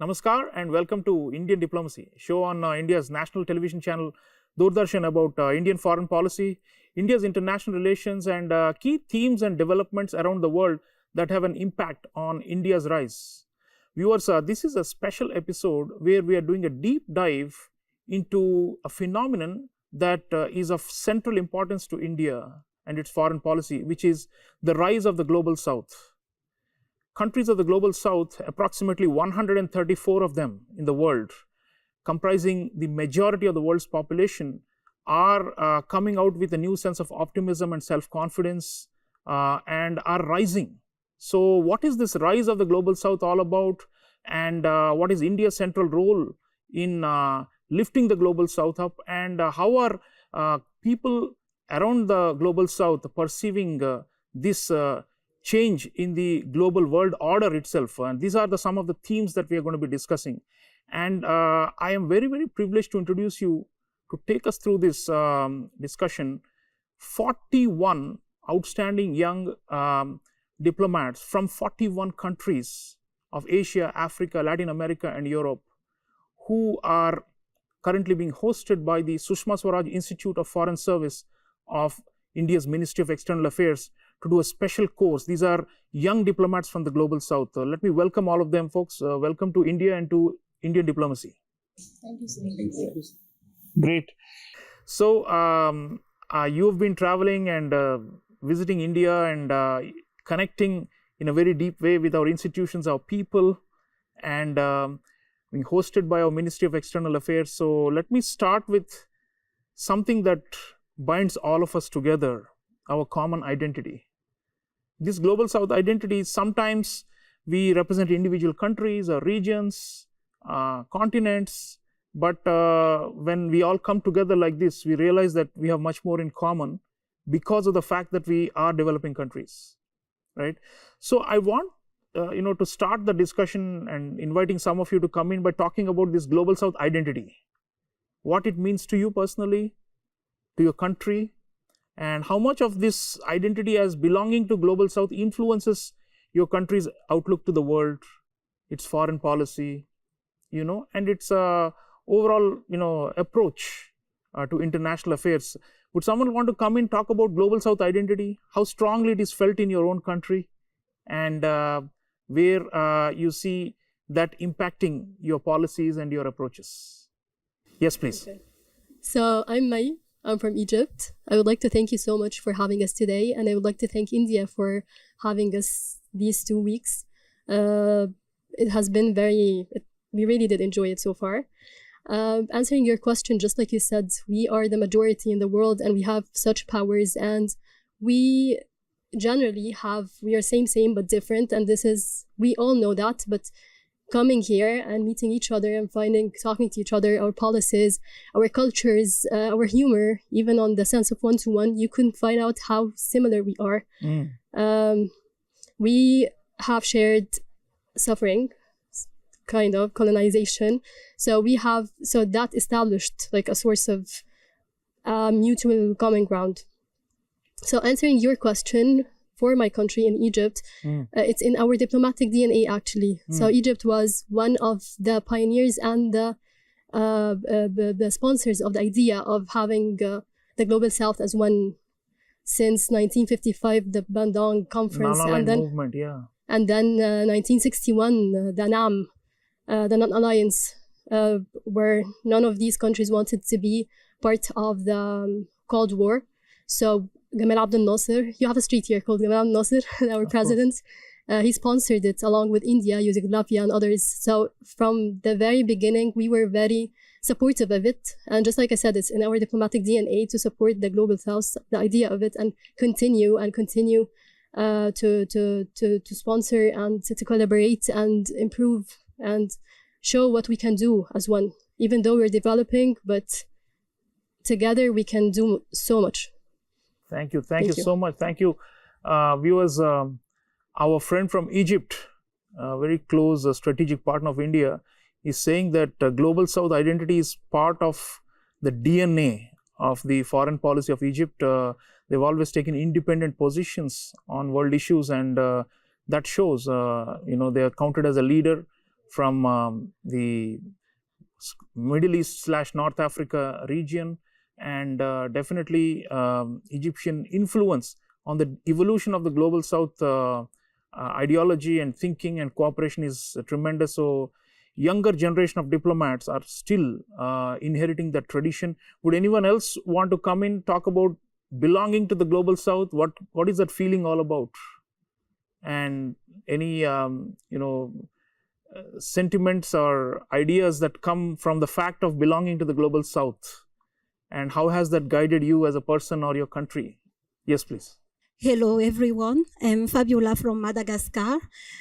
Namaskar and welcome to Indian Diplomacy, show on India's national television channel Doordarshan about Indian foreign policy, India's international relations and key themes and developments around the world that have an impact on India's rise. Viewers, this is a special episode where we are doing a deep dive into a phenomenon that is of central importance to India and its foreign policy, which is the rise of the global south. Countries of the global south, approximately 134 of them in the world, comprising the majority of the world's population, are coming out with a new sense of optimism and self-confidence and are rising. So what is this rise of the global south all about, and what is India's central role in lifting the global south up, and how are people around the global south perceiving this change in the global world order itself? And these are some of the themes that we are going to be discussing. And I am very, very privileged to introduce you to take us through this discussion. 41 outstanding young diplomats from 41 countries of Asia, Africa, Latin America, and Europe, who are currently being hosted by the Sushma Swaraj Institute of Foreign Service of India's Ministry of External Affairs to do a special course. These are young diplomats from the global south. Let me welcome all of them, folks. Welcome to India and to Indian diplomacy. Thank you, sir. Great. So you have been traveling and visiting India and connecting in a very deep way with our institutions, our people, and being hosted by our Ministry of External Affairs. So let me start with something that binds all of us together, our common identity. This global south identity, sometimes we represent individual countries or regions, continents, but when we all come together like this, we realize that we have much more in common because of the fact that we are developing countries, right? So I want to start the discussion and inviting some of you to come in by talking about this global south identity, what it means to you personally, to your country, and how much of this identity as belonging to global south influences your country's outlook to the world, its foreign policy, and its overall approach to international affairs. Would someone want to come in, talk about global south identity, how strongly it is felt in your own country, and where you see that impacting your policies and your approaches? Yes, please. Okay. So I'm Mai. I'm from Egypt. I would like to thank you so much for having us today, and I would like to thank India for having us these 2 weeks. It has been we really did enjoy it so far. Answering your question, just like you said, we are the majority in the world and we have such powers, and we generally we are same but different, and we all know that, but coming here and meeting each other and talking to each other, our policies, our cultures, our humor, even on the sense of one-to-one, you can find out how similar we are. We have shared suffering, kind of colonization. So that established like a source of mutual common ground. So answering your question, for my country in Egypt, it's in our diplomatic DNA actually. So Egypt was one of the pioneers and the sponsors of the idea of having the global south as one since 1955, the Bandung Conference, and then movement, yeah. And then 1961, the NAM, the Non-Alliance, where none of these countries wanted to be part of the Cold War. So Gamal Abdel Nasser, you have a street here called Gamal Abdel Nasser, our president. He sponsored it along with India, Yugoslavia, and others. So from the very beginning, we were very supportive of it. And just like I said, it's in our diplomatic DNA to support the global south, the idea of it, and continue to sponsor and to collaborate and improve and show what we can do as one. Even though we're developing, but together we can do so much. Thank you so much. Thank you. Viewers, our friend from Egypt, a very close strategic partner of India, is saying that global south identity is part of the DNA of the foreign policy of Egypt. They've always taken independent positions on world issues, and that shows, they are counted as a leader from the Middle East / North Africa region, and definitely Egyptian influence on the evolution of the global South ideology and thinking and cooperation is tremendous. So younger generation of diplomats are still inheriting that tradition. Would anyone else want to come in, talk about belonging to the global South? What is that feeling all about? And any sentiments or ideas that come from the fact of belonging to the global South, and how has that guided you as a person or your country? Yes, please. Hello, everyone. I'm Fabiola from Madagascar.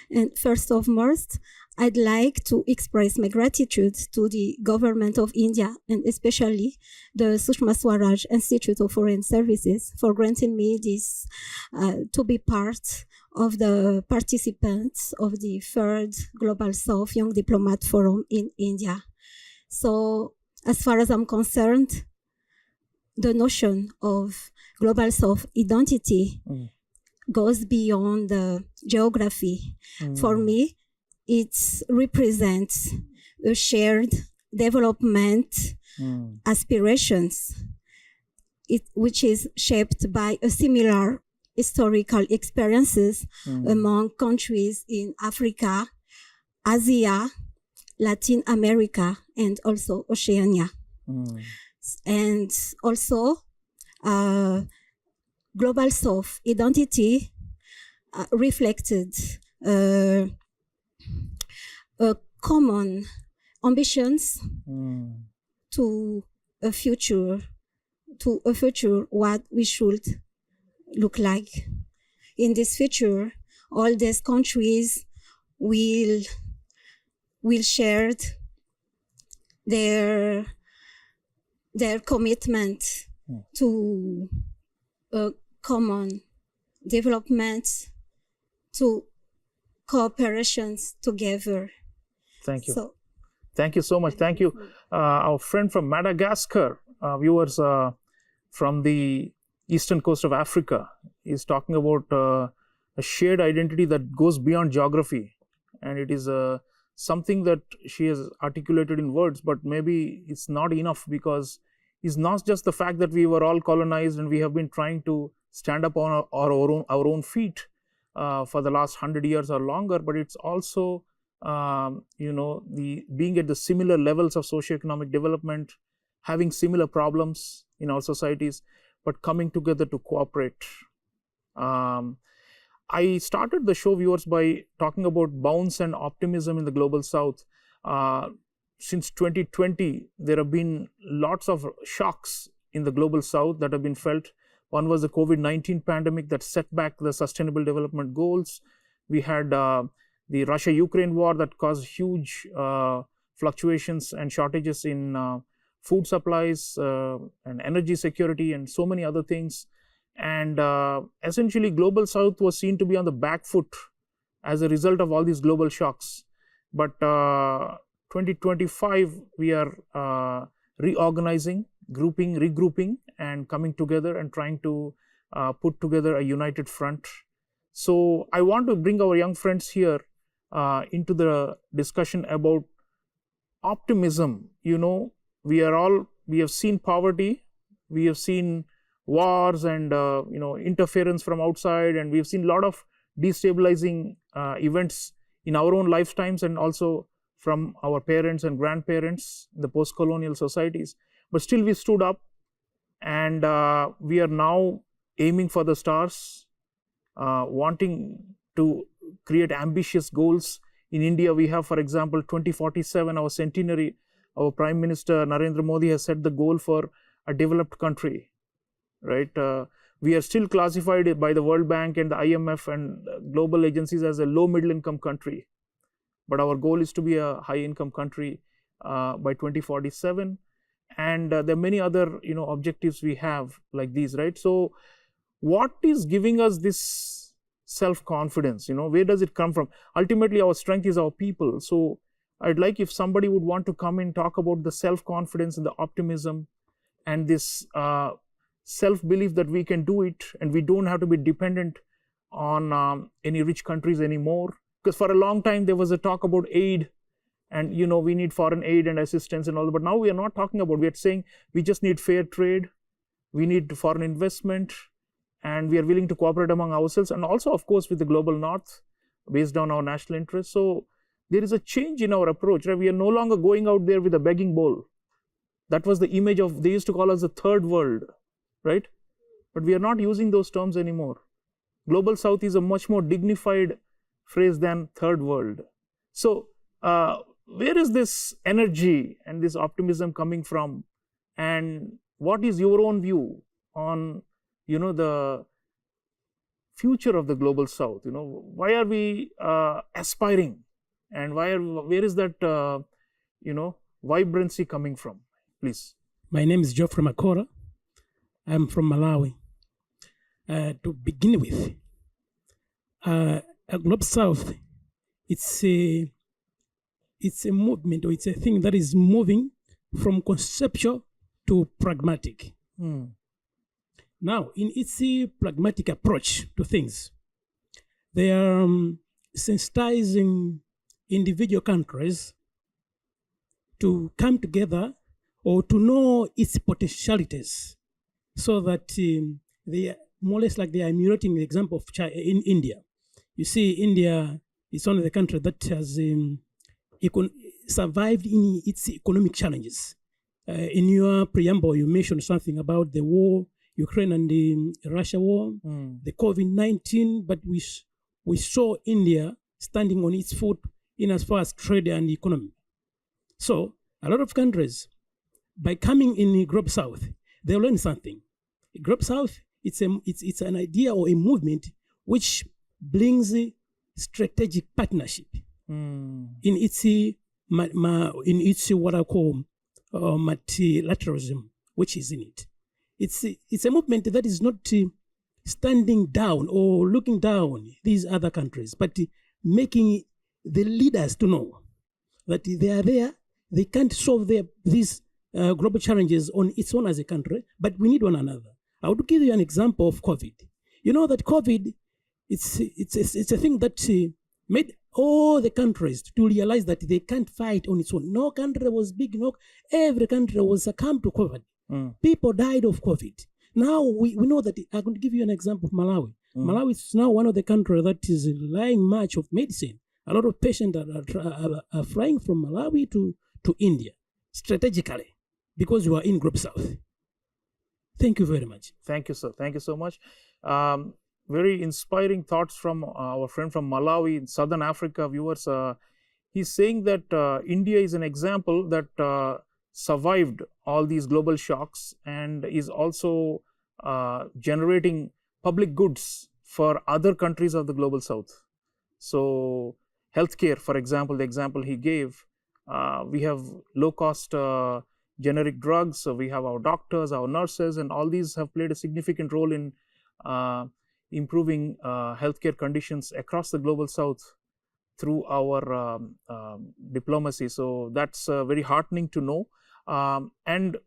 And first of most, I'd like to express my gratitude to the government of India, and especially the Sushma Swaraj Institute of Foreign Services, for granting me this to be part of the participants of the third Global South Young Diplomat Forum in India. So, as far as I'm concerned, the notion of Global South identity goes beyond the geography. For me, it represents a shared development aspirations, which is shaped by a similar historical experiences among countries in Africa, Asia, Latin America, and also Oceania. And also, Global South identity reflected common ambitions to a future what we should look like. In this future, all these countries will share their commitment to a common development, to cooperations together. Thank you. Thank you so much. Thank you. Our friend from Madagascar, viewers from the eastern coast of Africa, is talking about a shared identity that goes beyond geography. And it is something that she has articulated in words, but maybe it's not enough, because it's not just the fact that we were all colonized and we have been trying to stand up on our own feet for the last 100 years or longer, but it's also the being at the similar levels of socioeconomic development, having similar problems in our societies, but coming together to cooperate. I started the show, viewers, by talking about bounce and optimism in the global South. Since 2020, there have been lots of shocks in the global South that have been felt. One was the COVID-19 pandemic that set back the Sustainable Development Goals. We had the Russia-Ukraine war that caused huge fluctuations and shortages in food supplies and energy security and so many other things. And essentially, global South was seen to be on the back foot as a result of all these global shocks. But 2025, we are reorganizing, regrouping, and coming together and trying to put together a united front. So I want to bring our young friends here into the discussion about optimism. We have seen poverty, we have seen wars and interference from outside, and we have seen a lot of destabilizing events in our own lifetimes and also from our parents and grandparents in the post-colonial societies. But still we stood up, and we are now aiming for the stars, wanting to create ambitious goals. In India, we have, for example, 2047, our centenary. Our Prime Minister Narendra Modi has set the goal for a developed country, right? We are still classified by the World Bank and the IMF and global agencies as a low middle income country. But our goal is to be a high income country by 2047. And there are many other objectives we have like these, right? So what is giving us this self-confidence? Where does it come from? Ultimately, our strength is our people. So I'd like if somebody would want to come and talk about the self-confidence and the optimism and this self-belief that we can do it and we don't have to be dependent on any rich countries anymore. Because for a long time, there was a talk about aid and we need foreign aid and assistance and all that. But now we are not talking about. We are saying we just need fair trade, we need foreign investment, and we are willing to cooperate among ourselves, and also, of course, with the global north, based on our national interests. So there is a change in our approach. Right? We are no longer going out there with a begging bowl. That was the image of, they used to call us the third world, right? But we are not using those terms anymore. Global South is a much more dignified phrase than third world. So where is this energy and this optimism coming from? And what is your own view on, the future of the Global South? Why are we aspiring? And where is that, vibrancy coming from? Please. My name is Geoffrey Makora. I'm from Malawi. To begin with, a Global South, it's a movement, or it's a thing that is moving from conceptual to pragmatic. Now, in its pragmatic approach to things, they are sensitizing individual countries to come together or to know its potentialities, so that they are more or less like they are emulating the example of China, in India. You see, India is one of the countries that has survived in its economic challenges. In your preamble, you mentioned something about the war, Ukraine and the Russia war, the COVID-19, but we saw India standing on its foot in as far as trade and economy. So a lot of countries, by coming in the Global South, they learn something. Global South, it's an idea or a movement which brings a strategic partnership in its what I call multilateralism, which is in it. It's a movement that is not standing down or looking down these other countries, but making the leaders to know that they are there. They can't solve these global challenges on its own as a country, but we need one another. I would give you an example of COVID. You know that COVID, it's a thing that made all the countries to realize that they can't fight on its own. No country was big enough. Every country was succumbed to COVID. People died of COVID. Now we know that. I'm going to give you an example of Malawi. Malawi is now one of the countries that is relying much of medicine. A lot of patients are flying from Malawi to India strategically, because you are in Global South. Thank you very much. Thank you, sir. Thank you so much. Very inspiring thoughts from our friend from Malawi in Southern Africa. Viewers, he's saying that India is an example that survived all these global shocks and is also generating public goods for other countries of the Global South. So healthcare, for example, the example he gave, we have low-cost generic drugs, so we have our doctors, our nurses, and all these have played a significant role in improving healthcare conditions across the Global South through our diplomacy. So that's very heartening to know. And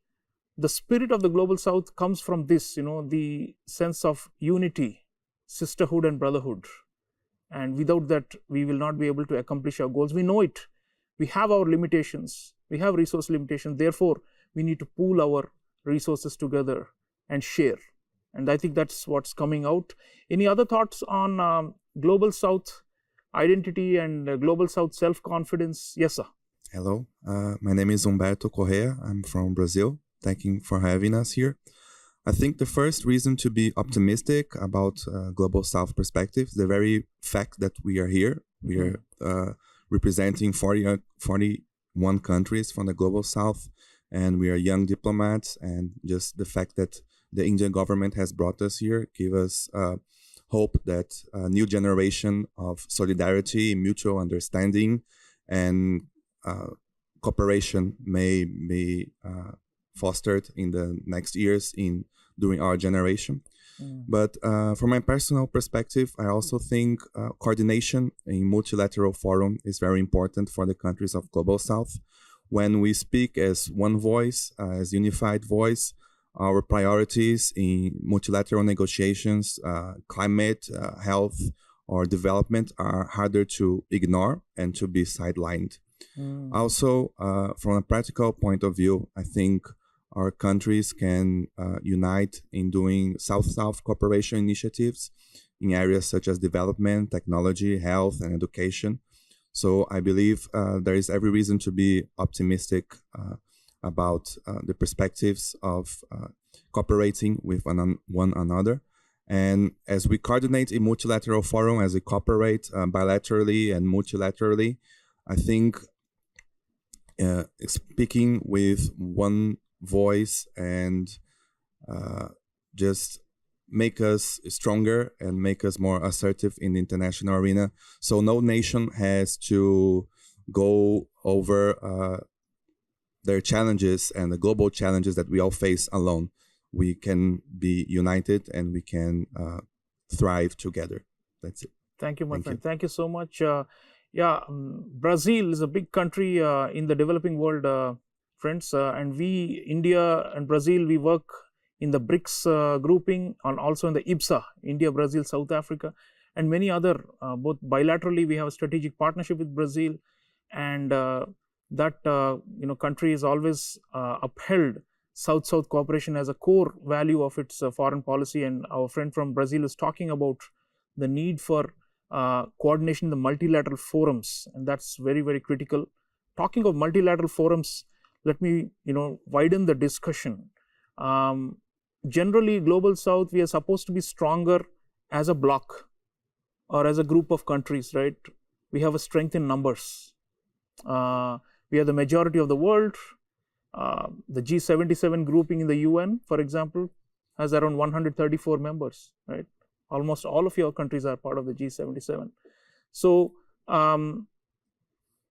the spirit of the Global South comes from this, the sense of unity, sisterhood, and brotherhood. And without that, we will not be able to accomplish our goals. We know it. We have our limitations. We have resource limitations. Therefore, we need to pool our resources together and share. And I think that's what's coming out. Any other thoughts on Global South identity and Global South self-confidence? Yes, sir. Hello, my name is Humberto Correa. I'm from Brazil. Thank you for having us here. I think the first reason to be optimistic about Global South perspective is the very fact that we are here. We are representing 41 countries from the Global South, and we are young diplomats, and just the fact that the Indian government has brought us here give us hope that a new generation of solidarity, mutual understanding, and cooperation may be fostered in the next years during our generation. But from my personal perspective, I also think coordination in multilateral forum is very important for the countries of Global South. When we speak as one voice, as unified voice, our priorities in multilateral negotiations, climate, health, or development are harder to ignore and to be sidelined. Also, from a practical point of view, I think our countries can unite in doing South-South cooperation initiatives in areas such as development, technology, health, and education. So I believe there is every reason to be optimistic about the perspectives of cooperating with one another. And as we coordinate a multilateral forum, as we cooperate bilaterally and multilaterally, I think speaking with one voice and just make us stronger and make us more assertive in the international arena. So no nation has to go over their challenges and the global challenges that we all face alone. We can be united and we can thrive together. That's it. Thank you, my friend. Thank you so much. Brazil is a big country in the developing world, friends. And we, India and Brazil, we work in the BRICS grouping and also in the IBSA, India, Brazil, South Africa, and many other, both bilaterally, we have a strategic partnership with Brazil. And that country has always upheld South-South cooperation as a core value of its foreign policy. And our friend from Brazil is talking about the need for coordination in the multilateral forums, and that's very, very critical. Talking of multilateral forums, let me widen the discussion. Generally, Global South, we are supposed to be stronger as a bloc or as a group of countries, right? We have a strength in numbers. We are the majority of the world. The G77 grouping in the UN, for example, has around 134 members, right? Almost all of your countries are part of the G77. So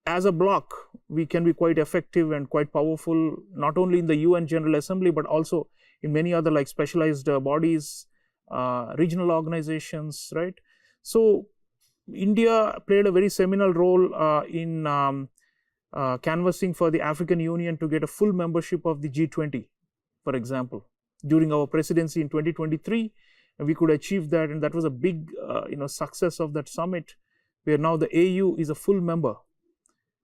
as a bloc, we can be quite effective and quite powerful, not only in the UN General Assembly, but also in many other like specialized bodies, regional organizations, right? So India played a very seminal role in canvassing for the African Union to get a full membership of the G20, for example. During our presidency in 2023, we could achieve that, and that was a big success of that summit, where now the AU is a full member.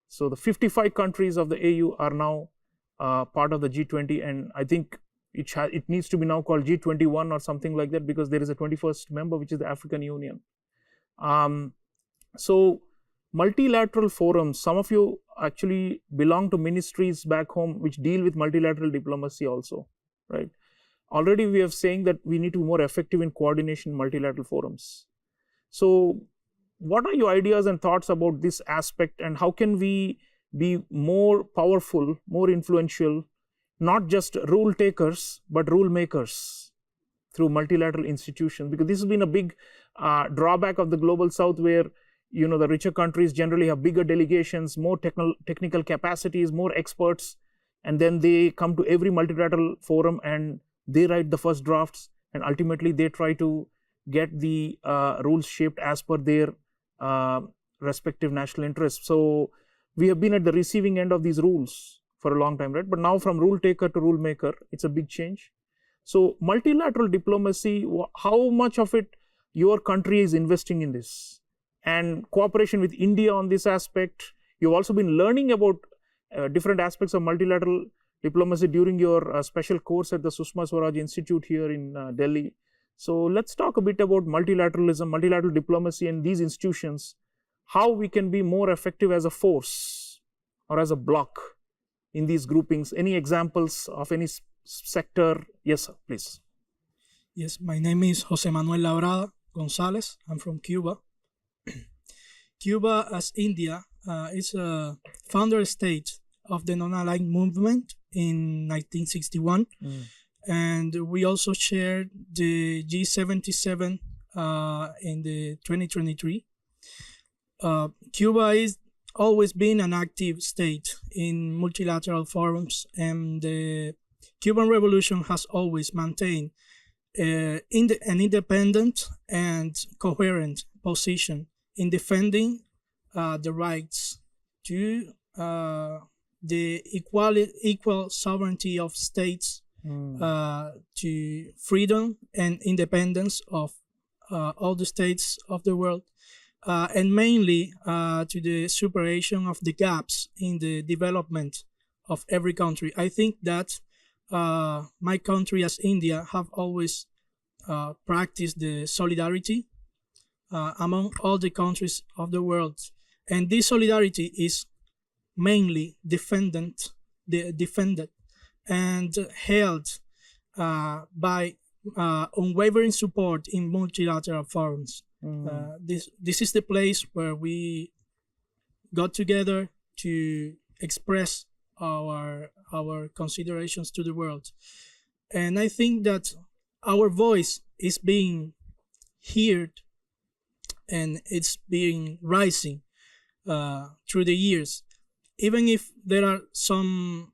So the 55 countries of the AU are now part of the G20, and I think it needs to be now called G21 or something like that, because there is a 21st member, which is the African Union. So multilateral forums, some of you actually belong to ministries back home which deal with multilateral diplomacy also, right? Already we are saying that we need to be more effective in coordination in multilateral forums. So what are your ideas and thoughts about this aspect, and how can we be more powerful, more influential, not just rule takers, but rule makers through multilateral institutions? Because this has been a big drawback of the Global South, where the richer countries generally have bigger delegations, more technical capacities, more experts, and then they come to every multilateral forum and they write the first drafts, and ultimately they try to get the rules shaped as per their respective national interests. So we have been at the receiving end of these rules for a long time, right? But now from rule taker to rule maker, it's a big change. So multilateral diplomacy, how much of it your country is investing in this? And cooperation with India on this aspect. You've also been learning about different aspects of multilateral diplomacy during your special course at the Sushma Swaraj Institute here in Delhi. So let's talk a bit about multilateralism, multilateral diplomacy, and these institutions, how we can be more effective as a force or as a bloc in these groupings. Any examples of any sector? Yes, sir, please. Yes, my name is Jose Manuel Labrada Gonzalez. I'm from Cuba. Cuba, as India, is a founder state of the non-aligned movement in 1961. And we also shared the G77 in the 2023. Cuba is always been an active state in multilateral forums, and the Cuban Revolution has always maintained an independent and coherent position in defending the rights to the equal sovereignty of states, to freedom and independence of all the states of the world, and mainly to the superation of the gaps in the development of every country. I think that my country as India have always practiced the solidarity among all the countries of the world. And this solidarity is mainly defended and held by unwavering support in multilateral forums. This is the place where we got together to express our considerations to the world. And I think that our voice is being heard and it's being rising through the years. Even if there are some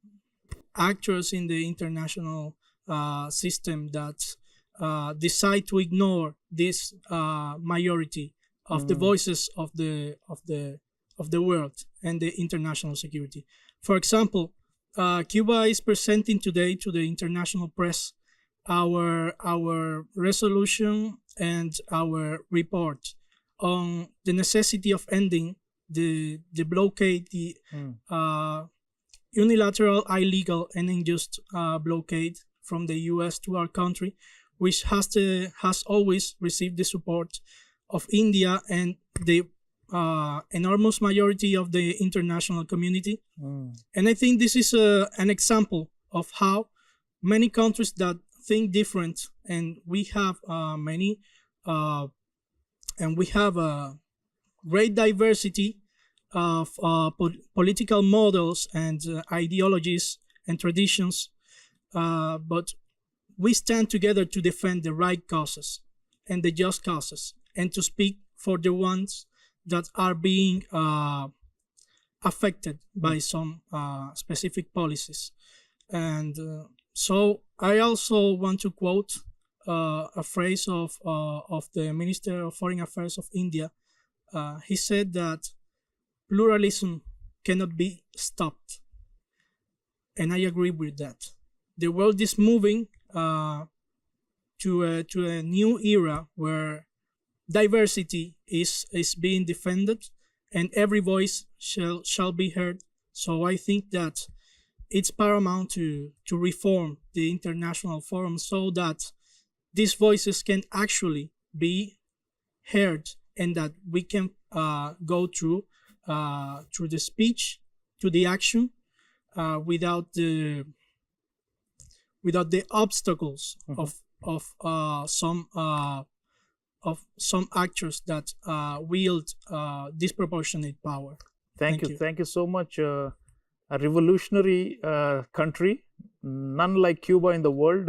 actors in the international system that decide to ignore this majority of the voices of the world and the international security. For example, Cuba is presenting today to the international press our resolution and our report on the necessity of ending the blockade, the unilateral, illegal, and unjust blockade from the U.S. to our country, which has always received the support of India and the enormous majority of the international community. And I think this is an example of how many countries that think different, and we have many, and we have a great diversity of political models and ideologies and traditions, but we stand together to defend the right causes and the just causes, and to speak for the ones that are being affected by some specific policies. And so I also want to quote a phrase of the Minister of Foreign Affairs of India. He said that pluralism cannot be stopped. And I agree with that. The world is moving to a new era where diversity is being defended and every voice shall be heard. So I think that it's paramount to reform the international forum so that these voices can actually be heard, and that we can go through the speech to the action without the obstacles of some actors that wield disproportionate power. Thank you so much. A revolutionary country, none like Cuba in the world,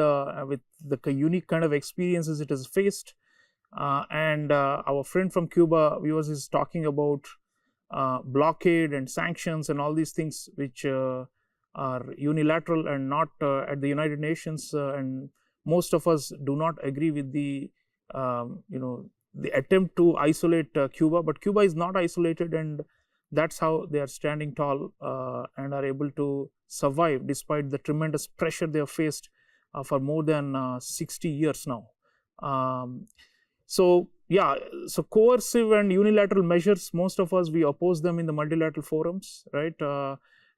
with the unique kind of experiences it has faced. And our friend from Cuba, is talking about blockade and sanctions and all these things which are unilateral and not at the United Nations. And most of us do not agree with the attempt to isolate Cuba, but Cuba is not isolated, and that's how they are standing tall and are able to survive despite the tremendous pressure they have faced for more than 60 years now. So coercive and unilateral measures, most of us, we oppose them in the multilateral forums, right,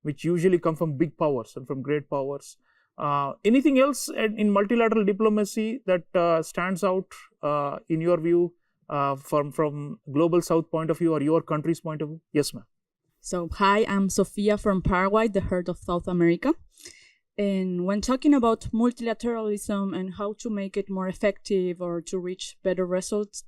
which usually come from big powers and from great powers. Anything else in multilateral diplomacy that stands out in your view from Global South point of view or your country's point of view? Yes, ma'am. So, hi, I'm Sofia from Paraguay, the heart of South America. And when talking about multilateralism and how to make it more effective or to reach better results,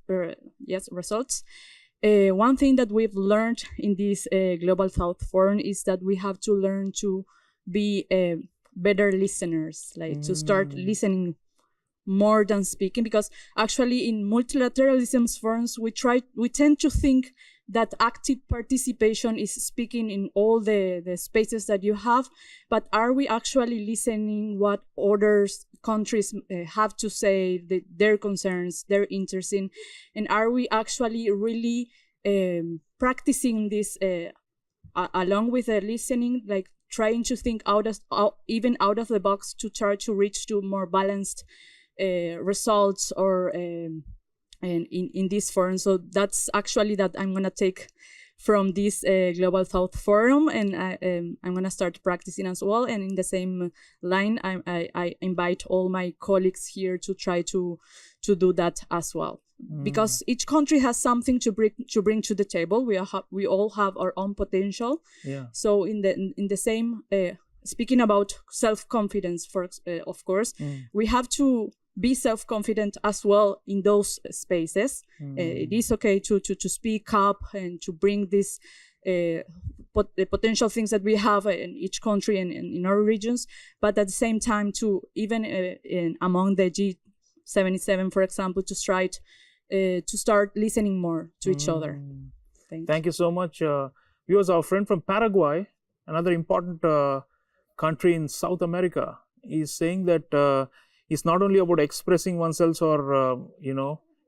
one thing that we've learned in this Global South Forum is that we have to learn to be better listeners, like to start listening more than speaking, because actually in multilateralism forums we tend to think that active participation is speaking in all the spaces that you have, but are we actually listening what other countries have to say, their concerns, their interests in, and are we actually really practicing this along with the listening, like trying to think even out of the box to try to reach to more balanced results or and in this forum. So that's actually that I'm gonna take from this Global South Forum, and I'm gonna start practicing as well. And in the same line, I invite all my colleagues here to try to do that as well, because each country has something to bring to the table. We all have our own potential. Yeah. So in the same speaking about self-confidence, of course, we have to be self-confident as well in those spaces. It is okay to speak up and to bring this the potential things that we have in each country and in our regions, but at the same time to even among the G77, for example, to start listening more to each other. Thank you so much. Viewers, our friend from Paraguay, another important country in South America, is saying that it's not only about expressing oneself or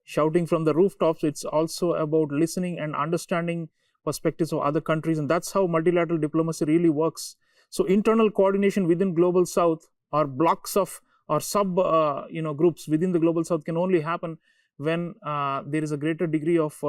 shouting from the rooftops. It's also about listening and understanding perspectives of other countries, and that's how multilateral diplomacy really works. So internal coordination within Global South, or blocks of or sub groups within the Global South, can only happen when there is a greater degree of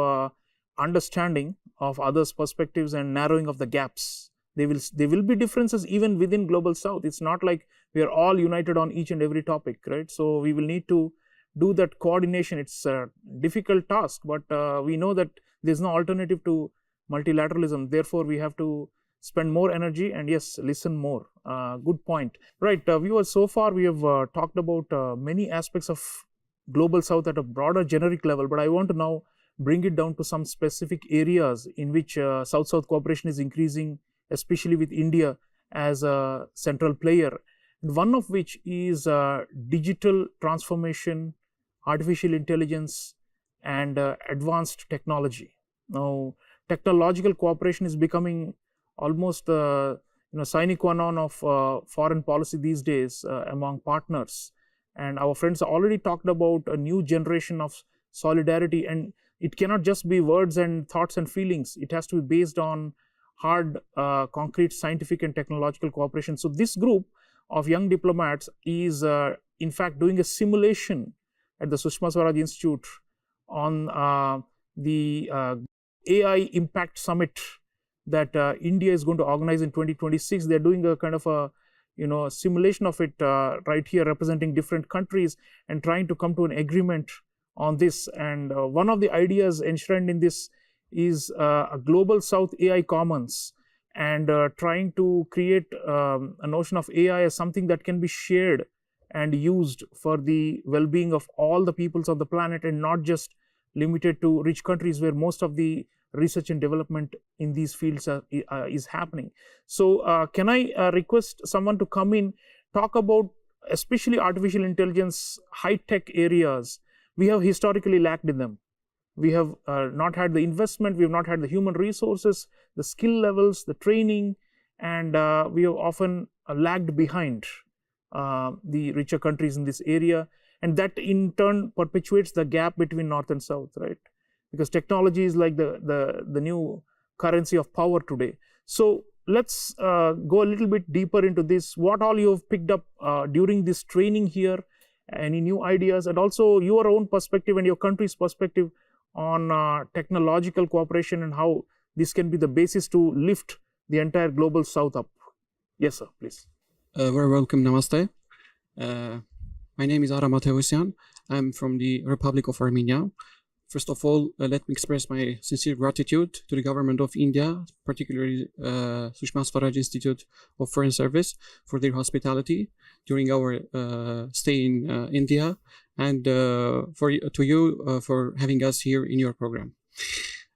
understanding of others' perspectives and narrowing of the gaps. There will be differences even within Global South. It's not like we are all united on each and every topic, right? So we will need to do that coordination. It's a difficult task, but we know that there's no alternative to multilateralism. Therefore, we have to spend more energy and yes, listen more. Good point. Right, viewers, so far we have talked about many aspects of Global South at a broader generic level, but I want to now bring it down to some specific areas in which South-South cooperation is increasing, especially with India as a central player. And one of which is digital transformation, artificial intelligence, and advanced technology. Now, technological cooperation is becoming almost sine qua non of foreign policy these days among partners. And our friends already talked about a new generation of solidarity, and it cannot just be words and thoughts and feelings. It has to be based on hard, concrete scientific and technological cooperation. So this group of young diplomats is in fact doing a simulation at the Sushma Swaraj Institute on the AI Impact Summit that India is going to organize in 2026. They're doing a kind of a simulation of it right here, representing different countries and trying to come to an agreement on this. And one of the ideas enshrined in this is a Global South AI Commons, and trying to create a notion of AI as something that can be shared and used for the well-being of all the peoples of the planet, and not just limited to rich countries where most of the research and development in these fields is happening. So can I request someone to come in, talk about especially artificial intelligence, high-tech areas. We have historically lacked in them. We have not had the investment, we have not had the human resources, the skill levels, the training, and we have often lagged behind the richer countries in this area. And that in turn perpetuates the gap between North and South, right? Because technology is like the new currency of power today. So let's go a little bit deeper into this. What all you have picked up during this training here, any new ideas, and also your own perspective and your country's perspective on technological cooperation and how this can be the basis to lift the entire Global South up. Yes, sir, please. Very welcome. Namaste. My name is Ara Matevosyan. I'm from the Republic of Armenia. First of all, let me express my sincere gratitude to the government of India, particularly Sushma Swaraj Institute of Foreign Service, for their hospitality during our stay in India, and to you for having us here in your program.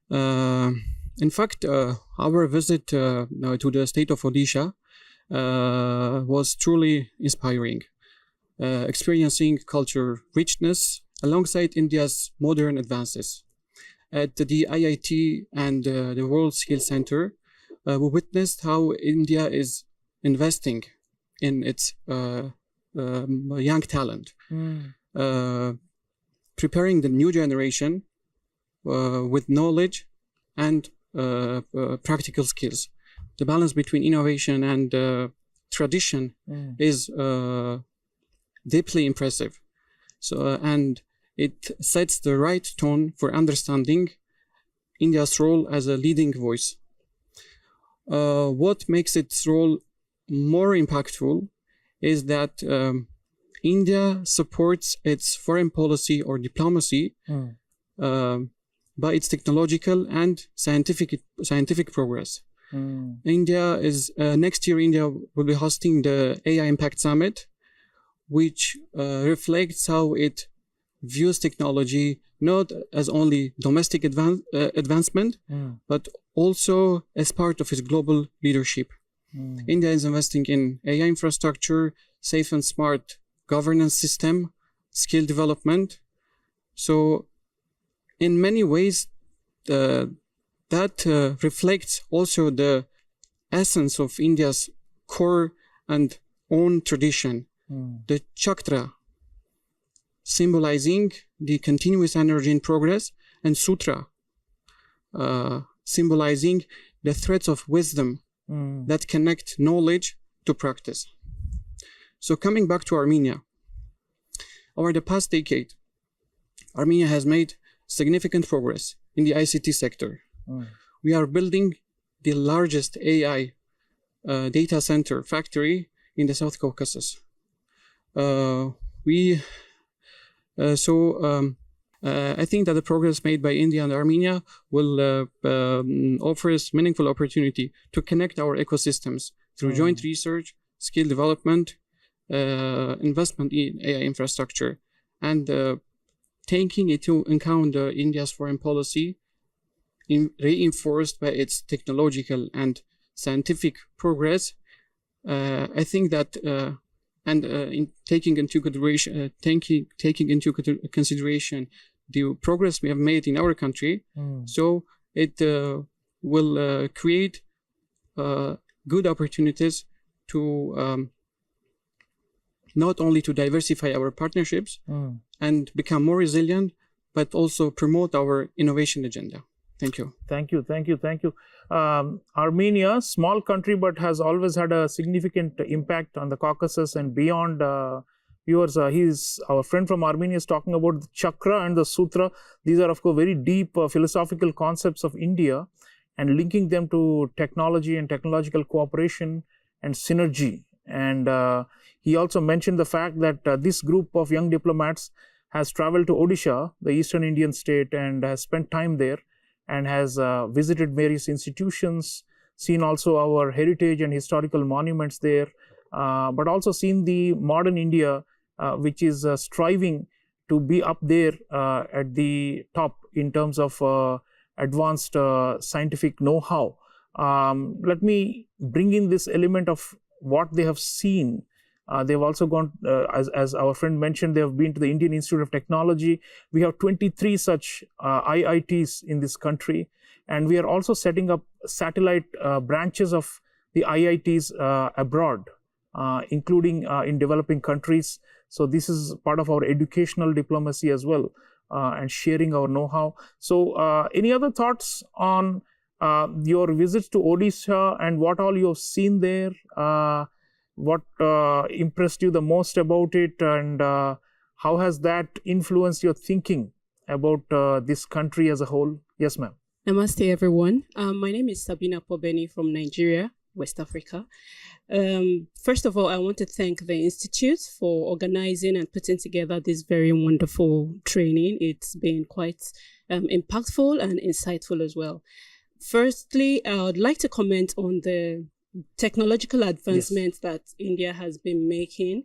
In fact, our visit to the state of Odisha was truly inspiring, experiencing culture richness alongside India's modern advances. At the IIT and the World Skills Center, we witnessed how India is investing in its young talent, preparing the new generation with knowledge and practical skills. The balance between innovation and tradition is deeply impressive. So, and it sets the right tone for understanding India's role as a leading voice. What makes its role more impactful is that India supports its foreign policy or diplomacy by its technological and scientific progress. India is next year. India will be hosting the AI Impact Summit, which reflects how it views technology not as only domestic advancement, but also as part of its global leadership. India is investing in AI infrastructure, safe and smart governance system, skill development. So in many ways, that reflects also the essence of India's core and own tradition. The Chakra, symbolizing the continuous energy in progress, and Sutra, symbolizing the threads of wisdom that connect knowledge to practice. So coming back to Armenia, over the past decade, Armenia has made significant progress in the ICT sector. We are building the largest AI data center factory in the South Caucasus. I think that the progress made by India and Armenia will offer us meaningful opportunity to connect our ecosystems through joint research, skill development, investment in AI infrastructure, and taking into account India's foreign policy reinforced by its technological and scientific progress. I think that in taking into consideration the progress we have made in our country, so it will create good opportunities to not only to diversify our partnerships and become more resilient, but also promote our innovation agenda. Thank you. Thank you. Armenia, small country, but has always had a significant impact on the Caucasus and beyond. Viewers, he's our friend from Armenia is talking about the Chakra and the Sutra. These are, of course, very deep philosophical concepts of India, and linking them to technology and technological cooperation and synergy. And he also mentioned the fact that this group of young diplomats has traveled to Odisha, the eastern Indian state, and has spent time there, and has visited various institutions, seen also our heritage and historical monuments there, but also seen the modern India, which is striving to be up there at the top in terms of advanced scientific know-how. Let me bring in this element of what they have seen. They've also gone, as our friend mentioned, they have been to the Indian Institute of Technology. We have 23 such IITs in this country, and we are also setting up satellite branches of the IITs abroad, including in developing countries. So this is part of our educational diplomacy as well, and sharing our know-how. So any other thoughts on your visits to Odisha and what all you have seen there? What impressed you the most about it, and how has that influenced your thinking about this country as a whole? Yes, ma'am. Namaste, everyone. My name is Sabina Pobeni from Nigeria, West Africa. First of all, I want to thank the Institute for organizing and putting together this very wonderful training. It's been quite impactful and insightful as well. Firstly, I would like to comment on the technological advancements that India has been making,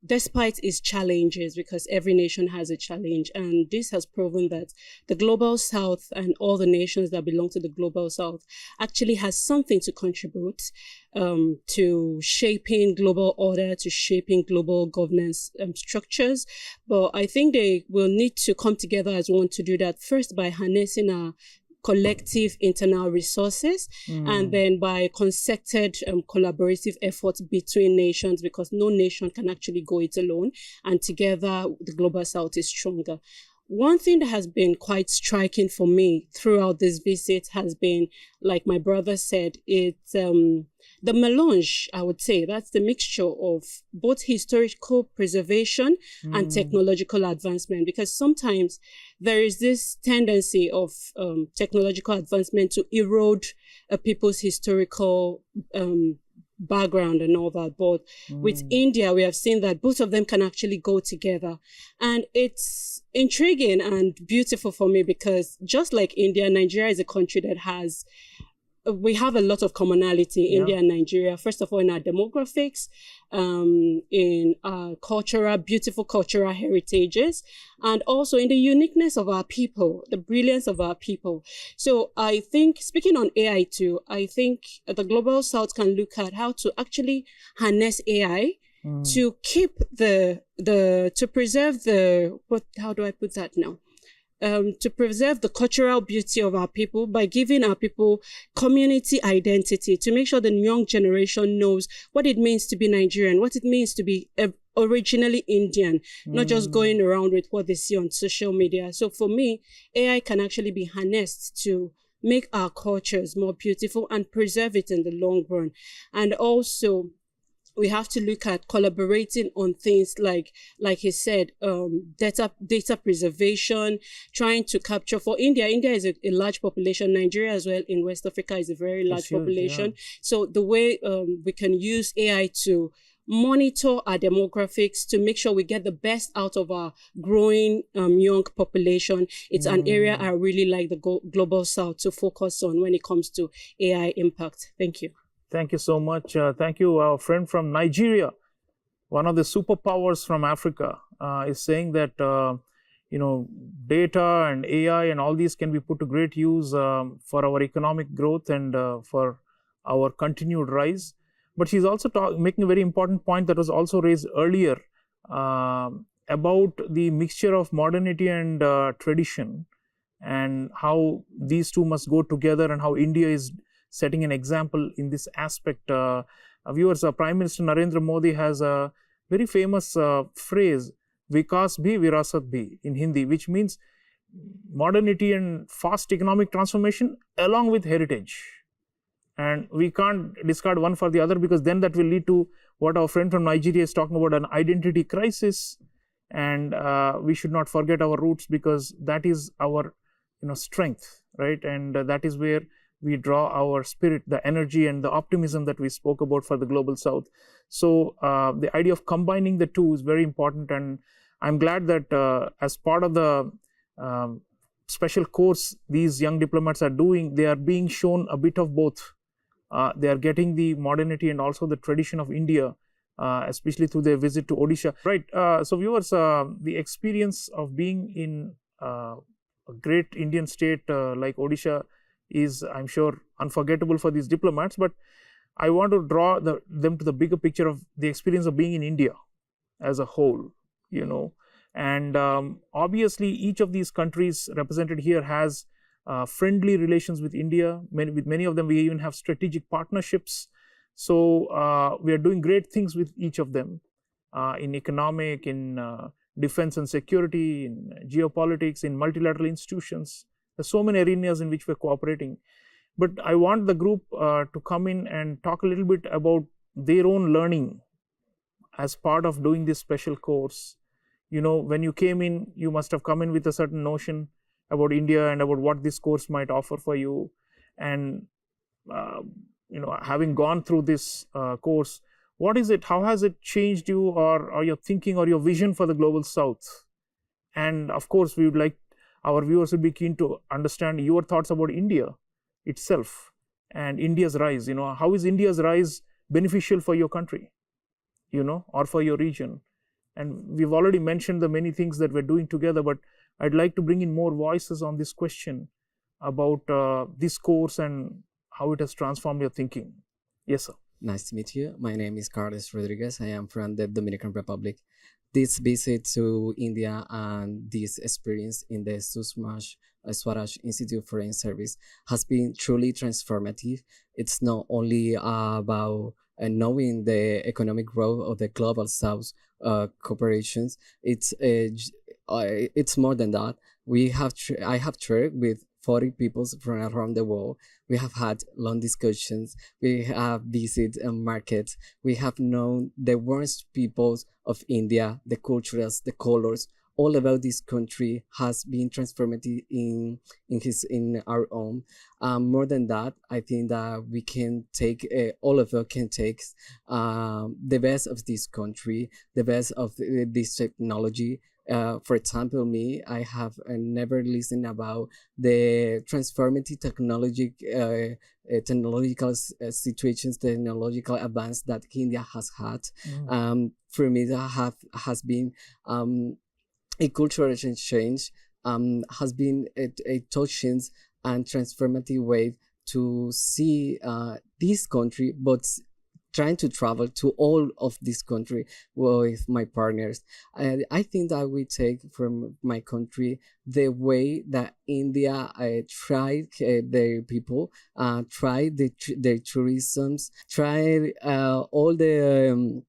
despite its challenges, because every nation has a challenge. And this has proven that the Global South and all the nations that belong to the Global South actually has something to contribute to shaping global order, to shaping global governance structures. But I think they will need to come together as one to do that, first by harnessing our collective internal resources, and then by concerted collaborative efforts between nations, because no nation can actually go it alone, and together the Global South is stronger. one thing that has been quite striking for me throughout this visit has been, like my brother said, it's the melange, I would say. That's the mixture of both historical preservation and technological advancement, because sometimes there is this tendency of technological advancement to erode a people's historical background and all that. But with India, we have seen that both of them can actually go together. And it's intriguing and beautiful for me because just like India, Nigeria is a country that we have a lot of commonality, India and Nigeria. First of all, in our demographics, in our beautiful cultural heritages, and also in the uniqueness of our people, the brilliance of our people. So I think, speaking on AI too, I think the Global South can look at how to actually harness AI to keep to preserve how do I put that now? To preserve the cultural beauty of our people by giving our people community identity, to make sure the young generation knows what it means to be Nigerian, what it means to be originally Indian, not just going around with what they see on social media. So for me, AI can actually be harnessed to make our cultures more beautiful and preserve it in the long run. And also, we have to look at collaborating on things like he said, data preservation, trying to capture. For India is a large population. Nigeria as well in West Africa is a very large population. So the way we can use AI to monitor our demographics to make sure we get the best out of our growing young population. It's an area I really like the Global South to focus on when it comes to AI impact. Thank you. Thank you so much. Thank you. Our friend from Nigeria, one of the superpowers from Africa, is saying that data and AI and all these can be put to great use for our economic growth and for our continued rise. But she's also making a very important point that was also raised earlier about the mixture of modernity and tradition, and how these two must go together, and how India is setting an example in this aspect. Viewers, Prime Minister Narendra Modi has a very famous phrase, Vikas bhi virasat bhi, in Hindi, which means modernity and fast economic transformation along with heritage. And we can't discard one for the other, because then that will lead to what our friend from Nigeria is talking about, an identity crisis. And we should not forget our roots, because that is our strength, right? And that is where we draw our spirit, the energy and the optimism that we spoke about for the Global South. So the idea of combining the two is very important, and I'm glad that as part of the special course these young diplomats are doing, they are being shown a bit of both. They are getting the modernity and also the tradition of India, especially through their visit to Odisha. Right, so viewers, the experience of being in a great Indian state like Odisha is, I'm sure, unforgettable for these diplomats, but I want to draw them to the bigger picture of the experience of being in India as a whole, and obviously each of these countries represented here has friendly relations with India. With many of them we even have strategic partnerships. So we are doing great things with each of them in economic, in defense and security, in geopolitics, in multilateral institutions. There's so many arenas in which we're cooperating. But I want the group to come in and talk a little bit about their own learning as part of doing this special course. When you came in, you must have come in with a certain notion about India and about what this course might offer for you. And, having gone through this course, what is it, how has it changed you, or your thinking or your vision for the Global South? And of course, we would like our viewers would be keen to understand your thoughts about India itself and India's rise. How is India's rise beneficial for your country, or for your region? And we've already mentioned the many things that we're doing together, but I'd like to bring in more voices on this question about this course and how it has transformed your thinking. Yes, sir. Nice to meet you. My name is Carlos Rodriguez. I am from the Dominican Republic. This visit to India and this experience in the Sushma Swaraj Institute of Foreign Service has been truly transformative. It's not only about knowing the economic growth of the Global South corporations. It's it's more than that. I have shared with 40 people from around the world. We have had long discussions. We have visited markets. We have known the worst peoples of India, the cultures, the colors. All about this country has been transformed in our own. More than that, I think that we can take all of us can take the best of this country, the best of this technology. For example, me, I have never listened about the transformative technological situations, technological advance that India has had. For me, that has been a cultural exchange, has been a touching and transformative way to see this country, but trying to travel to all of this country with my partners. And I think that we take from my country the way that India tried their people, tried their tourisms, tried all the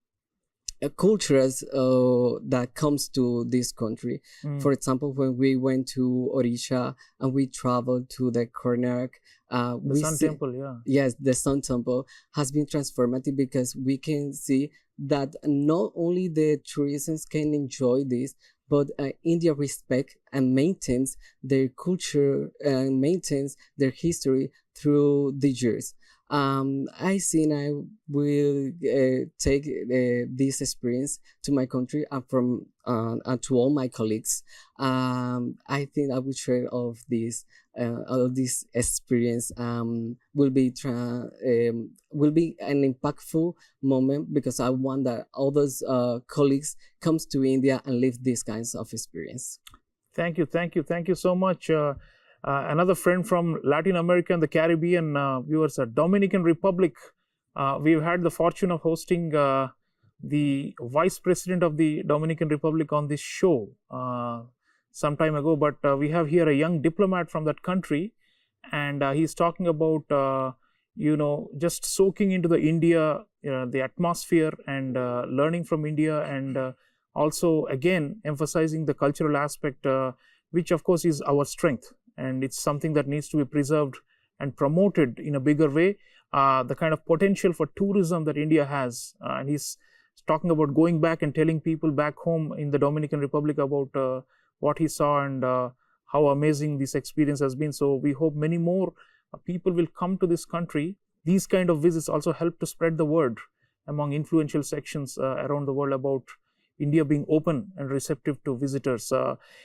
cultures that comes to this country. For example, when we went to Odisha and we traveled to the Karnak, The Sun Temple, yeah. Yes, the Sun Temple has been transformative because we can see that not only the tourists can enjoy this, but India respect and maintains their culture and maintains their history through the years. I think I will take this experience to my country and to all my colleagues. I think I will share all of this experience. Will be an impactful moment because I want that all those colleagues comes to India and live these kinds of experience. Thank you so much. Another friend from Latin America and the Caribbean, viewers, Dominican Republic. We've had the fortune of hosting the Vice President of the Dominican Republic on this show some time ago. But we have here a young diplomat from that country, and he's talking about just soaking into the India, the atmosphere, and learning from India, and also again emphasizing the cultural aspect, which of course is our strength. And it's something that needs to be preserved and promoted in a bigger way. The kind of potential for tourism that India has. And he's talking about going back and telling people back home in the Dominican Republic about what he saw and how amazing this experience has been. So we hope many more people will come to this country. These kind of visits also help to spread the word among influential sections around the world about India being open and receptive to visitors.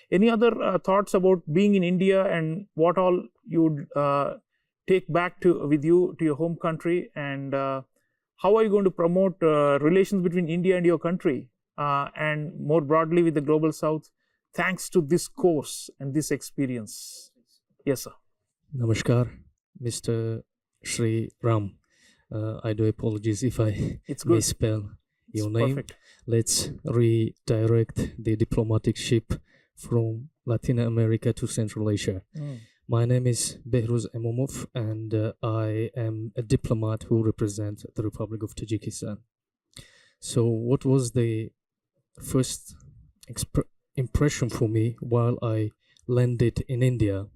Any other thoughts about being in India and what all you would take back with you to your home country, and how are you going to promote relations between India and your country and more broadly with the Global South, thanks to this course and this experience? Yes, sir. Namaskar, Mr. Sreeram. I do apologize if I misspell your name. Perfect. Let's redirect the diplomatic ship from Latin America to Central Asia. My name is Behruz Emomov, and I am a diplomat who represents the Republic of Tajikistan. So what was the first impression for me while I landed in India?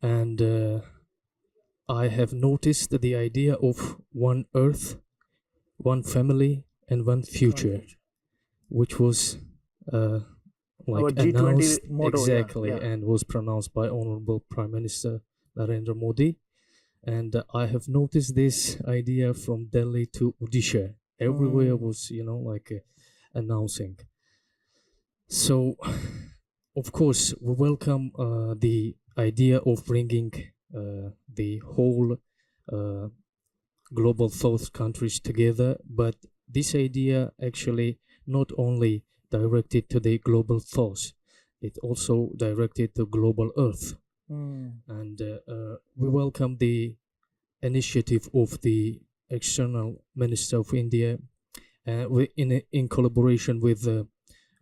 And I have noticed the idea of one earth, one family, and one future, which was like announced exactly, and was pronounced by Honorable Prime Minister Narendra Modi. And I have noticed this idea from Delhi to Odisha. Everywhere was, announcing. So, of course, we welcome the idea of bringing the whole Global South countries together, but this idea actually not only directed to the Global South, it also directed to Global Earth. And we welcome the initiative of the External Minister of India in collaboration with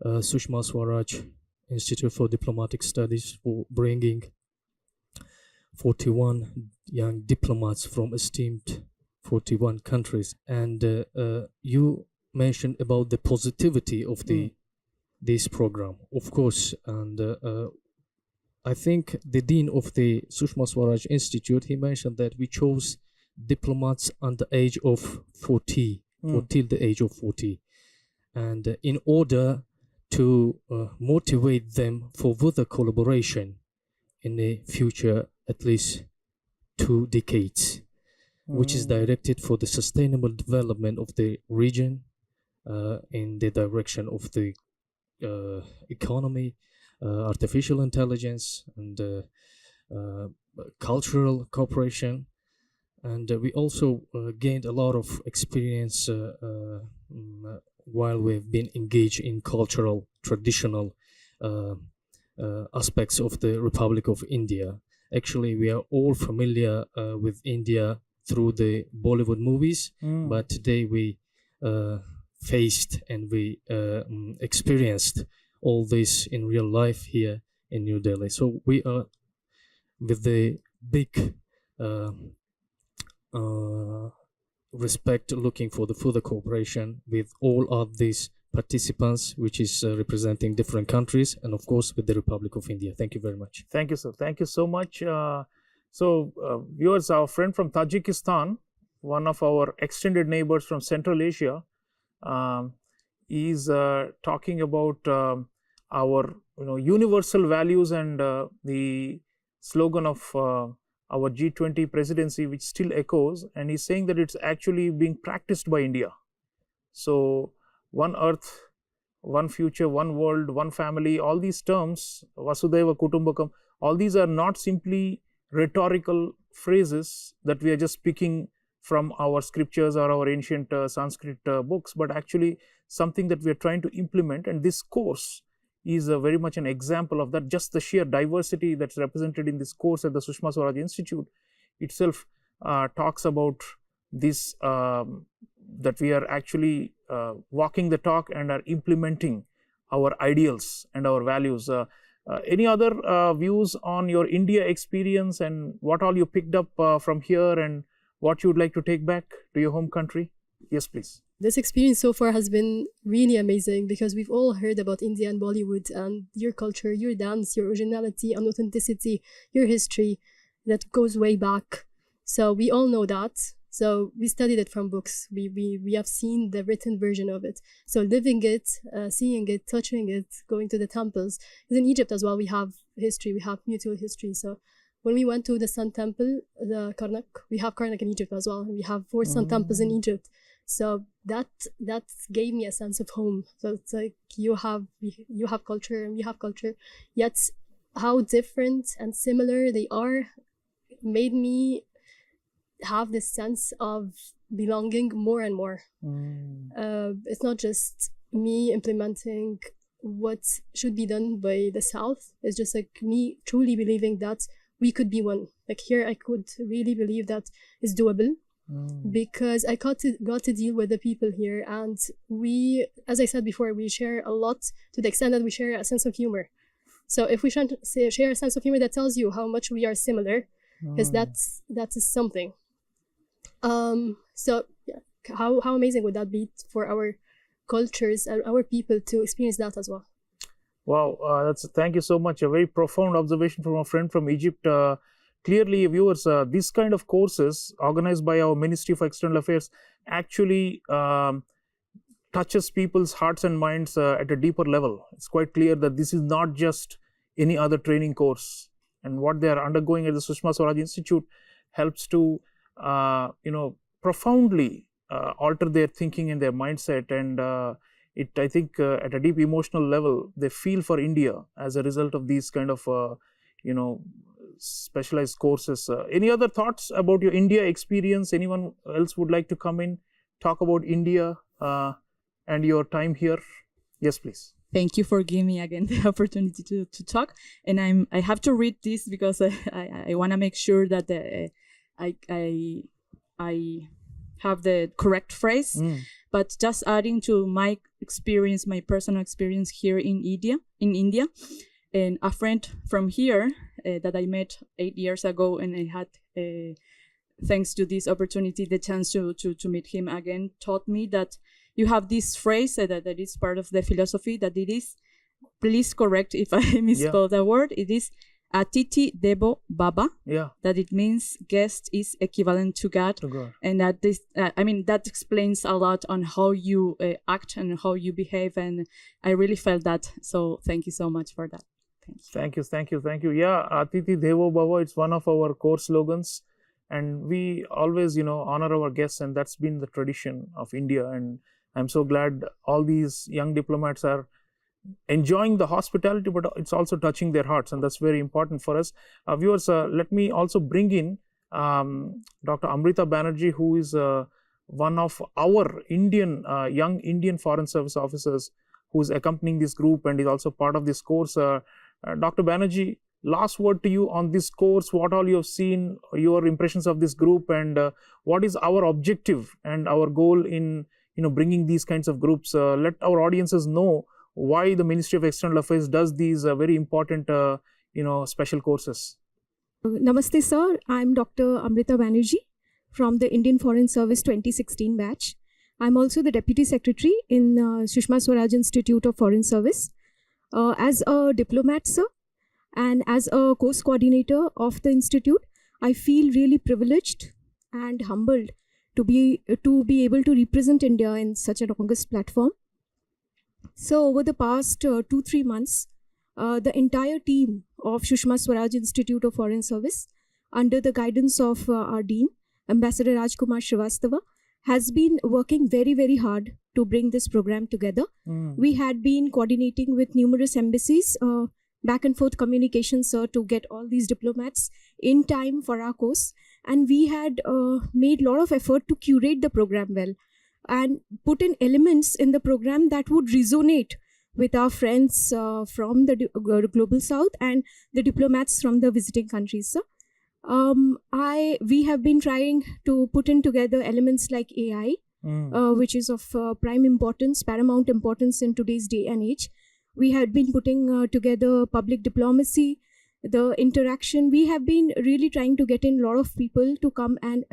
Sushma Swaraj Institute for Diplomatic Studies for bringing 41 young diplomats from esteemed 41 countries. And you mentioned about the positivity of the this program, of course. And I think the dean of the Sushma Swaraj Institute, he mentioned that we chose diplomats under the age of 40 or till the age of 40, and in order to motivate them for further collaboration in the future, at least 2 decades, which is directed for the sustainable development of the region in the direction of the economy, artificial intelligence, and cultural cooperation. And we also gained a lot of experience while we've been engaged in cultural, traditional aspects of the Republic of India. Actually, we are all familiar with India through the Bollywood movies, but today we faced and we experienced all this in real life here in New Delhi. So we are with the big respect looking for the further cooperation with all of these participants, which is representing different countries, and of course with the Republic of India. Thank you very much. Thank you, sir. Thank you so much. Viewers, our friend from Tajikistan, one of our extended neighbors from Central Asia, is talking about our universal values and the slogan of our G20 presidency, which still echoes, and he's saying that it's actually being practiced by India. So, one earth, one future, one world, one family, all these terms, Vasudhaiva Kutumbakam, all these are not simply rhetorical phrases that we are just picking from our scriptures or our ancient Sanskrit books, but actually something that we are trying to implement. And this course is very much an example of that. Just the sheer diversity that's represented in this course at the Sushma Swaraj Institute itself talks about this, that we are actually walking the talk and are implementing our ideals and our values. Any other views on your India experience and what all you picked up from here and what you would like to take back to your home country? Yes, please. This experience so far has been really amazing because we've all heard about India and Bollywood and your culture, your dance, your originality and authenticity, your history that goes way back. So we all know that. So we studied it from books. We have seen the written version of it. So living it, seeing it, touching it, going to the temples. Because in Egypt as well, we have history, we have mutual history. So when we went to the Sun Temple, the Karnak, we have Karnak in Egypt as well. We have 4 Sun Temples in Egypt. So that gave me a sense of home. So it's like you have culture and we have culture, yet how different and similar they are made me have this sense of belonging more and more. It's not just me implementing what should be done by the South. It's just like me truly believing that we could be one. Like here, I could really believe that it's doable. Because I got to deal with the people here, and we, as I said before, we share a lot to the extent that we share a sense of humor. So if we share a sense of humor, that tells you how much we are similar, because that is something. So yeah, how amazing would that be for our cultures and our people to experience that as well? Wow, thank you so much. A very profound observation from a friend from Egypt. Clearly, viewers, this kind of courses organized by our Ministry of External Affairs actually touches people's hearts and minds at a deeper level. It's quite clear that this is not just any other training course, and what they are undergoing at the Sushma Swaraj Institute helps to, profoundly alter their thinking and their mindset. And I think at a deep emotional level, they feel for India as a result of these kind of, specialized courses. Any other thoughts about your India experience? Anyone else would like to come in, talk about India and your time here? Yes, please. Thank you for giving me again the opportunity to talk. And I have to read this because I want to make sure that I have the correct phrase. But just adding to my experience, my personal experience here in India, and a friend from here that I met 8 years ago, and I had, thanks to this opportunity, the chance to meet him again, taught me that you have this phrase that is part of the philosophy, that it is please correct if I misspelled the word. It is Atiti Debo Baba. Yeah. That it means guest is equivalent to God. And that this, that explains a lot on how you act and how you behave. And I really felt that. So thank you so much for that. Thank you. Yeah, Atiti Devo Bhava, it's one of our core slogans. And we always, honor our guests, and that's been the tradition of India. And I'm so glad all these young diplomats are enjoying the hospitality, but it's also touching their hearts, and that's very important for us. Viewers, let me also bring in Dr. Amrita Banerjee, who is one of our young Indian Foreign Service officers who is accompanying this group and is also part of this course. Dr. Banerjee, last word to you on this course. What all you have seen, your impressions of this group, and what is our objective and our goal in bringing these kinds of groups? Let our audiences know why the Ministry of External Affairs does these very important special courses. Namaste, sir. I'm Dr. Amrita Banerjee from the Indian Foreign Service 2016 batch. I'm also the Deputy Secretary in Sushma Swaraj Institute of Foreign Service. As a diplomat, sir, and as a course coordinator of the institute, I feel really privileged and humbled to be able to represent India in such an august platform. So over the past 2-3 months, the entire team of Sushma Swaraj Institute of Foreign Service, under the guidance of our Dean, Ambassador Rajkumar Srivastava, has been working very, very hard to bring this program together. We had been coordinating with numerous embassies, back and forth communication, sir, to get all these diplomats in time for our course. And we had made a lot of effort to curate the program well and put in elements in the program that would resonate with our friends from the Global South and the diplomats from the visiting countries, sir. We have been trying to put in together elements like AI, which is of paramount importance in today's day and age. We had been putting together public diplomacy, the interaction. We have been really trying to get in a lot of people to come and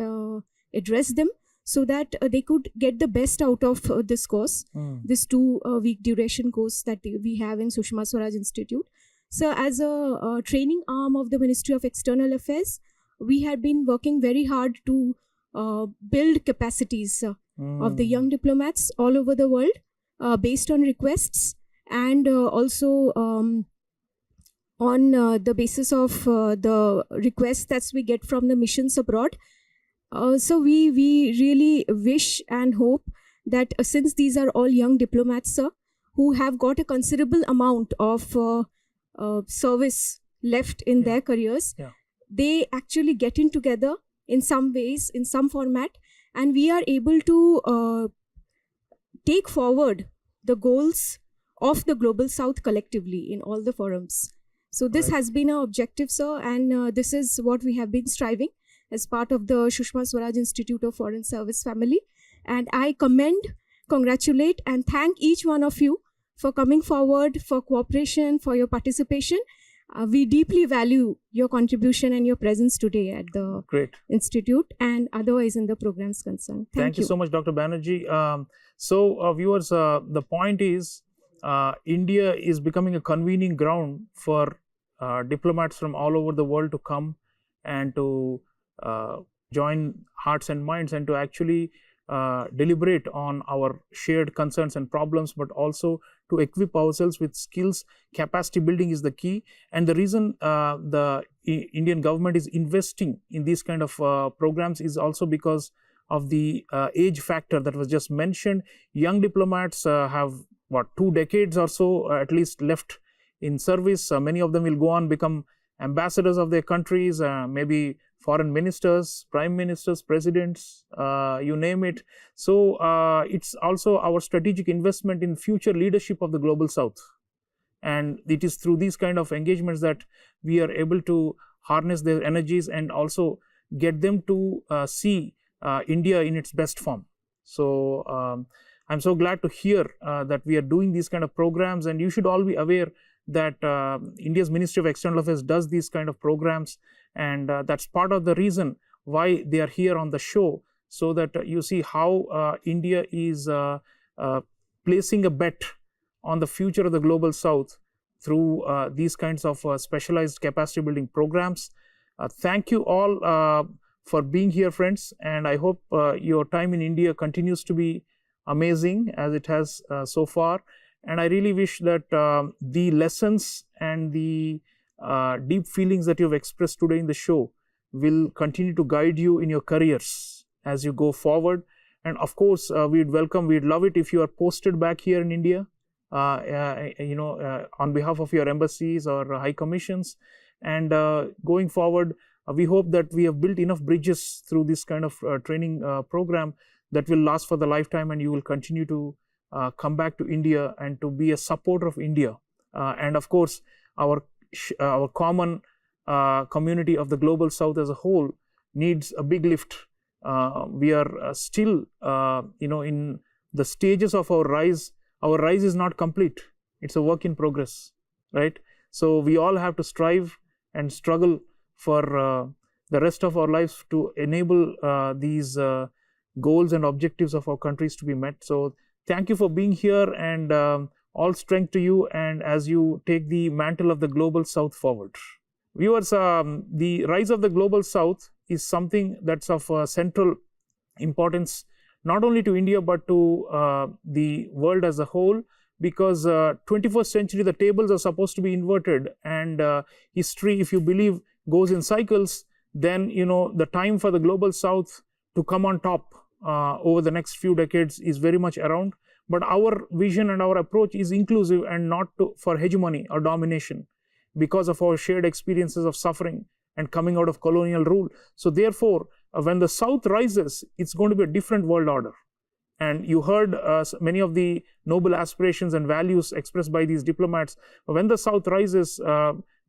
address them so that they could get the best out of this course, this 2-week duration course that we have in Sushma Swaraj Institute. So as a training arm of the Ministry of External Affairs, we had been working very hard to build capacities of the young diplomats all over the world based on requests, and also on the basis of the requests that we get from the missions abroad. So we really wish and hope that since these are all young diplomats, sir, who have got a considerable amount of service left in their careers, they actually get in together in some ways, in some format, and we are able to take forward the goals of the Global South collectively in all the forums. So this has been our objective, sir, and this is what we have been striving as part of the Sushma Swaraj Institute of Foreign Service family. And I congratulate and thank each one of you for coming forward, for cooperation, for your participation. We deeply value your contribution and your presence today at the Institute and otherwise in the programs concerned. Thank you so much, Dr. Banerjee. So viewers, the point is India is becoming a convening ground for diplomats from all over the world to come and to join hearts and minds and to actually deliberate on our shared concerns and problems, but also to equip ourselves with skills. Capacity building is the key, and the reason the Indian government is investing in these kind of programs is also because of the age factor that was just mentioned. Young diplomats have 2 decades or so at least left in service. Many of them will go on become ambassadors of their countries, maybe foreign ministers, prime ministers, presidents, you name it. So it's also our strategic investment in future leadership of the Global South. And it is through these kind of engagements that we are able to harness their energies and also get them to see India in its best form. So I'm so glad to hear that we are doing these kind of programs, and you should all be aware that India's Ministry of External Affairs does these kind of programs, and that's part of the reason why they are here on the show, so that you see how India is placing a bet on the future of the Global South through these kinds of specialized capacity building programs. Thank you all for being here, friends, and I hope your time in India continues to be amazing as it has so far. And I really wish that the lessons and the deep feelings that you've expressed today in the show will continue to guide you in your careers as you go forward. And of course, we'd love it if you are posted back here in India, on behalf of your embassies or high commissions. And going forward, we hope that we have built enough bridges through this kind of training program that will last for the lifetime, and you will continue to come back to India and to be a supporter of India. And of course, our common community of the Global South as a whole needs a big lift. We are still, in the stages of our rise. Our rise is not complete. It's a work in progress, right? So we all have to strive and struggle for the rest of our lives to enable these goals and objectives of our countries to be met. So thank you for being here, and all strength to you, and as you take the mantle of the Global South forward. Viewers, the rise of the Global South is something that's of central importance not only to India but to the world as a whole, because 21st century the tables are supposed to be inverted, and history, if you believe, goes in cycles. Then the time for the Global South to come on top over the next few decades is very much around. But our vision and our approach is inclusive and not for hegemony or domination, because of our shared experiences of suffering and coming out of colonial rule. So therefore, when the South rises, it's going to be a different world order. And you heard many of the noble aspirations and values expressed by these diplomats. When the South rises,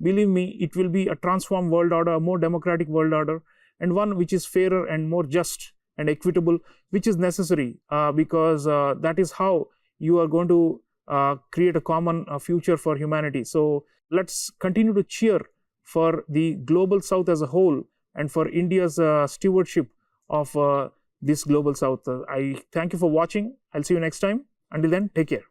believe me, it will be a transformed world order, a more democratic world order, and one which is fairer and more just and equitable, which is necessary, because that is how you are going to create a common future for humanity. So let's continue to cheer for the Global South as a whole and for India's stewardship of this Global South. I thank you for watching. I'll see you next time. Until then, take care.